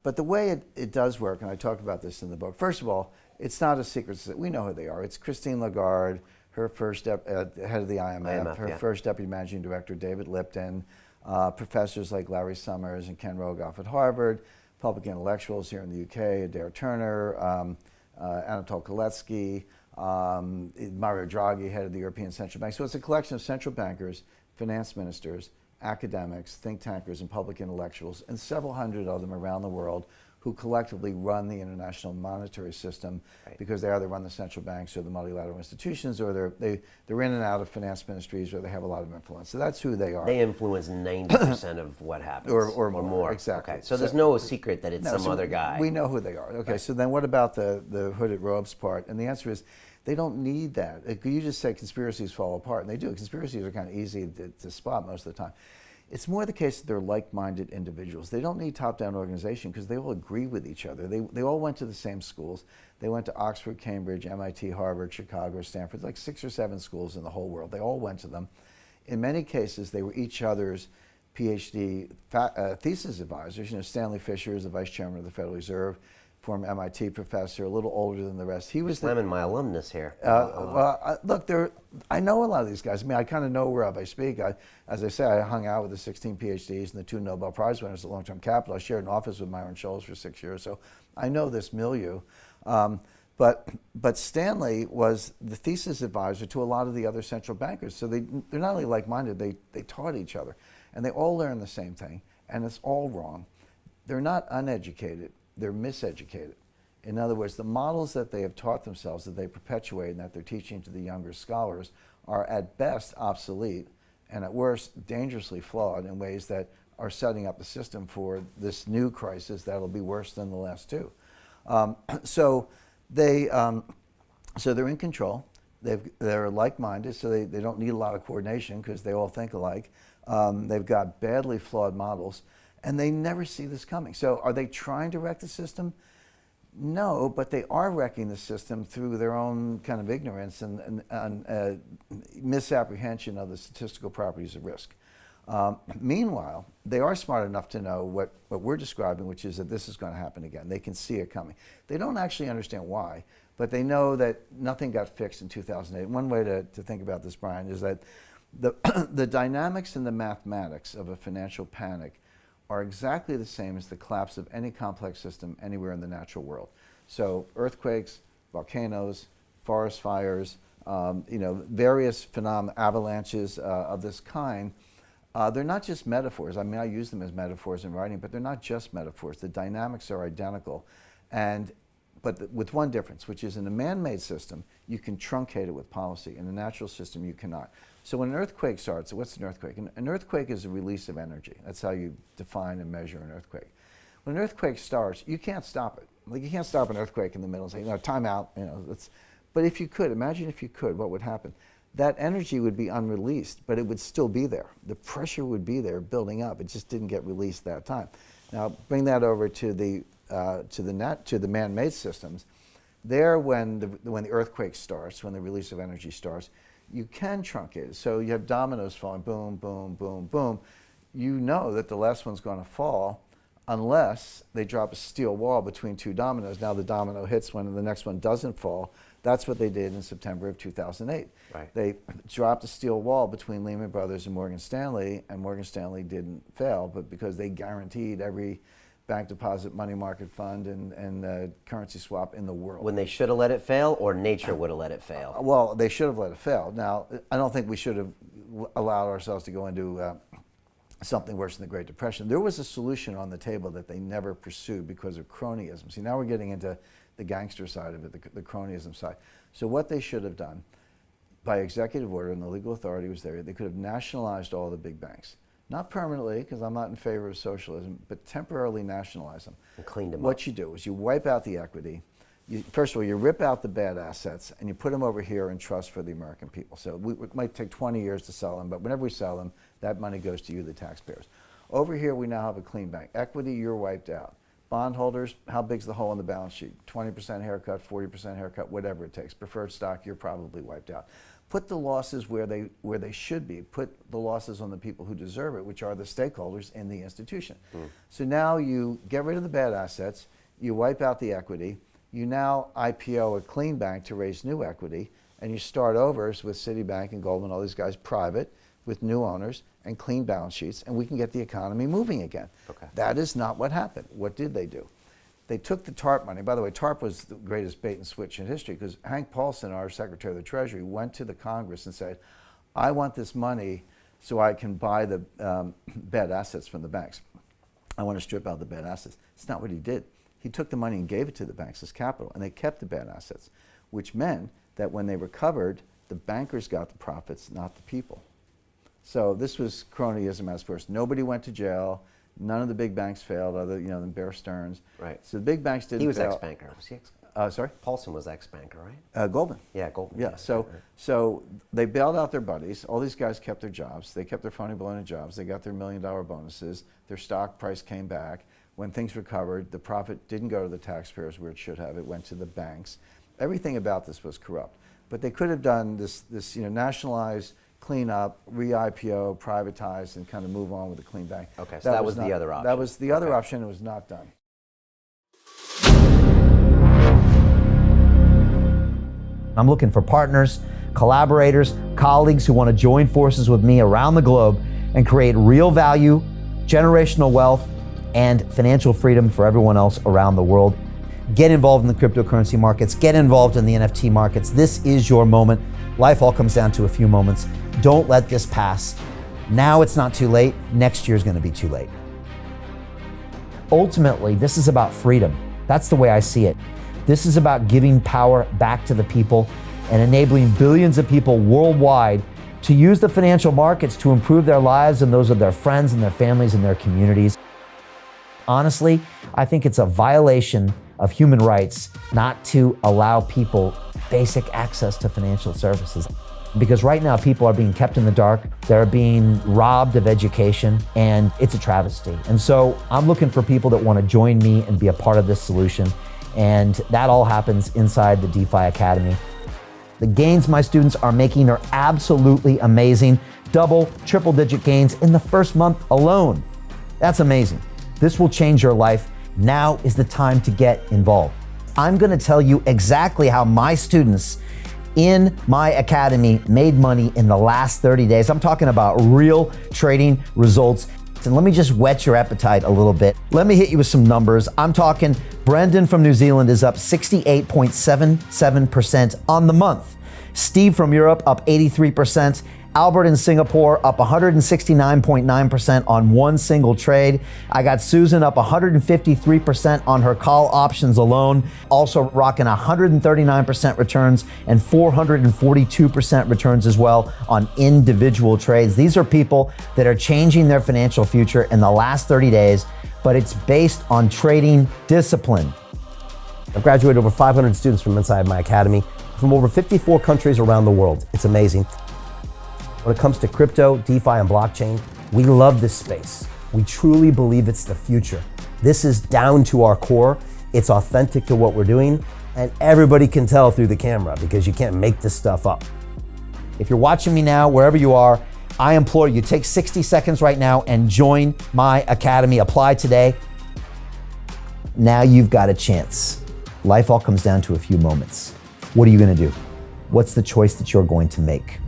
But the way it does work, and I talk about this in the book, first of all, it's not a secret. We know who they are. It's Christine Lagarde, her first head of the IMF, her first deputy managing director, David Lipton, professors like Larry Summers and Ken Rogoff at Harvard, public intellectuals here in the UK, Adair Turner, Anatol Koletsky, Mario Draghi, head of the European Central Bank. So it's a collection of central bankers, finance ministers, academics, think tankers, and public intellectuals, and several hundred of them around the world who collectively run the international monetary system, because they either run the central banks or the multilateral institutions, or they're in and out of finance ministries, or they have a lot of influence. So that's who they are. They influence 90% of what happens. Or more. Exactly. Okay. So there's no secret that it's some other guy. We know who they are. Okay, so then what about the hooded robes part? And the answer is, they don't need that. You just say conspiracies fall apart, and they do. Conspiracies are kind of easy to spot most of the time. It's more the case that they're like-minded individuals. They don't need top-down organization because they all agree with each other. They all went to the same schools. They went to Oxford, Cambridge, MIT, Harvard, Chicago, Stanford, like 6 or 7 schools in the whole world. They all went to them. In many cases, they were each other's PhD thesis advisors. You know, Stanley Fischer is the vice chairman of the Federal Reserve, former MIT professor, a little older than the rest. He was slamming my alumnus here. Look, I know a lot of these guys. I mean, I kind of know whereof I speak. As I say, I hung out with the 16 PhDs and the 2 Nobel Prize winners at Long-Term Capital. I shared an office with Myron Scholes for 6 years, so I know this milieu. But Stanley was the thesis advisor to a lot of the other central bankers. So they're not only like-minded, they taught each other. And they all learn the same thing, and it's all wrong. They're not uneducated. They're miseducated. In other words, the models that they have taught themselves, that they perpetuate and that they're teaching to the younger scholars, are at best obsolete and at worst dangerously flawed in ways that are setting up the system for this new crisis that'll be worse than the last 2. So they're in control. They're like-minded, so they don't need a lot of coordination because they all think alike. They've got badly flawed models. And they never see this coming. So are they trying to wreck the system? No, but they are wrecking the system through their own kind of ignorance and misapprehension of the statistical properties of risk. Meanwhile, they are smart enough to know what we're describing, which is that this is going to happen again. They can see it coming. They don't actually understand why, but they know that nothing got fixed in 2008. One way to think about this, Brian, is that the dynamics and the mathematics of a financial panic are exactly the same as the collapse of any complex system anywhere in the natural world. So earthquakes, volcanoes, forest fires, various phenomena, avalanches of this kind, they're not just metaphors. I mean, I use them as metaphors in writing, but they're not just metaphors. The dynamics are identical, but with one difference, which is in a man-made system, you can truncate it with policy. In a natural system, you cannot. So when an earthquake starts, what's an earthquake? An earthquake is a release of energy. That's how you define and measure an earthquake. When an earthquake starts, you can't stop it. Like, you can't stop an earthquake in the middle and say, no, time out. But if you could, imagine if you could, what would happen? That energy would be unreleased, but it would still be there. The pressure would be there building up. It just didn't get released that time. Now, bring that over to the man-made systems. There, when the earthquake starts, when the release of energy starts, you can truncate it. So you have dominoes falling, boom, boom, boom, boom. You know that the last one's going to fall unless they drop a steel wall between 2 dominoes. Now the domino hits when the next one doesn't fall. That's what they did in September of 2008. Right. They dropped a steel wall between Lehman Brothers and Morgan Stanley didn't fail, but because they guaranteed every bank deposit, money market fund, and currency swap in the world. When they should have let it fail, or nature would have let it fail? Well, they should have let it fail. Now, I don't think we should have allowed ourselves to go into something worse than the Great Depression. There was a solution on the table that they never pursued because of cronyism. See, now we're getting into the gangster side of it, the cronyism side. So what they should have done, by executive order, and the legal authority was there, they could have nationalized all the big banks. Not permanently, because I'm not in favor of socialism, but temporarily nationalize them. And cleaned them up. What you do is you wipe out the equity. First of all, you rip out the bad assets, and you put them over here in trust for the American people. So it might take 20 years to sell them, but whenever we sell them, that money goes to you, the taxpayers. Over here, we now have a clean bank. Equity, you're wiped out. Bondholders, how big's the hole in the balance sheet? 20% haircut, 40% haircut, whatever it takes. Preferred stock, you're probably wiped out. Put the losses where they should be. Put the losses on the people who deserve it, which are the stakeholders in the institution. So now you get rid of the bad assets, you wipe out the equity, you now IPO a clean bank to raise new equity, and you start over with Citibank and Goldman, all these guys private, with new owners and clean balance sheets, and we can get the economy moving again. Okay. That is not what happened. What did they do? They took the TARP money. By the way, TARP was the greatest bait and switch in history, because Hank Paulson, our Secretary of the Treasury, went to the Congress and said, I want this money so I can buy the bad assets from the banks. I want to strip out the bad assets. It's not what he did. He took the money and gave it to the banks as capital, and they kept the bad assets, which meant that when they recovered, the bankers got the profits, not the people. So this was cronyism at its worst. Nobody went to jail. None of the big banks failed, other than Bear Stearns. Right. So the big banks didn't fail. He was ex-banker. Was he ex? Sorry? Paulson was ex-banker, right? Goldman. Yeah, Goldman. Yeah. So they bailed out their buddies. All these guys kept their jobs. They kept their phony baloney jobs. They got their $1 million bonuses. Their stock price came back. When things recovered, the profit didn't go to the taxpayers where it should have. It went to the banks. Everything about this was corrupt. But they could have done this nationalize, clean up, re-IPO, privatize, and kind of move on with a clean bank. Okay, so that was the other option. That was the other option. It was not done. I'm looking for partners, collaborators, colleagues who want to join forces with me around the globe and create real value, generational wealth, and financial freedom for everyone else around the world. Get involved in the cryptocurrency markets, get involved in the NFT markets. This is your moment. Life all comes down to a few moments. Don't let this pass. Now it's not too late. Next year's going to be too late. Ultimately, this is about freedom. That's the way I see it. This is about giving power back to the people and enabling billions of people worldwide to use the financial markets to improve their lives and those of their friends and their families and their communities. Honestly, I think it's a violation of human rights not to allow people basic access to financial services. Because right now people are being kept in the dark, they're being robbed of education, and it's a travesty. And so I'm looking for people that want to join me and be a part of this solution. And that all happens inside the DeFi Academy. The gains my students are making are absolutely amazing. Double, triple digit gains in the first month alone. That's amazing. This will change your life. Now is the time to get involved. I'm going to tell you exactly how my students in my academy made money in the last 30 days. I'm talking about real trading results. And let me just whet your appetite a little bit. Let me hit you with some numbers. I'm talking Brendan from New Zealand is up 68.77% on the month. Steve from Europe up 83%. Albert in Singapore up 169.9% on one single trade. I got Susan up 153% on her call options alone, also rocking 139% returns and 442% returns as well on individual trades. These are people that are changing their financial future in the last 30 days, but it's based on trading discipline. I've graduated over 500 students from inside my academy from over 54 countries around the world. It's amazing. When it comes to crypto, DeFi, and blockchain, we love this space. We truly believe it's the future. This is down to our core. It's authentic to what we're doing, and everybody can tell through the camera because you can't make this stuff up. If you're watching me now, wherever you are, I implore you, take 60 seconds right now and join my academy. Apply today. Now you've got a chance. Life all comes down to a few moments. What are you going to do? What's the choice that you're going to make?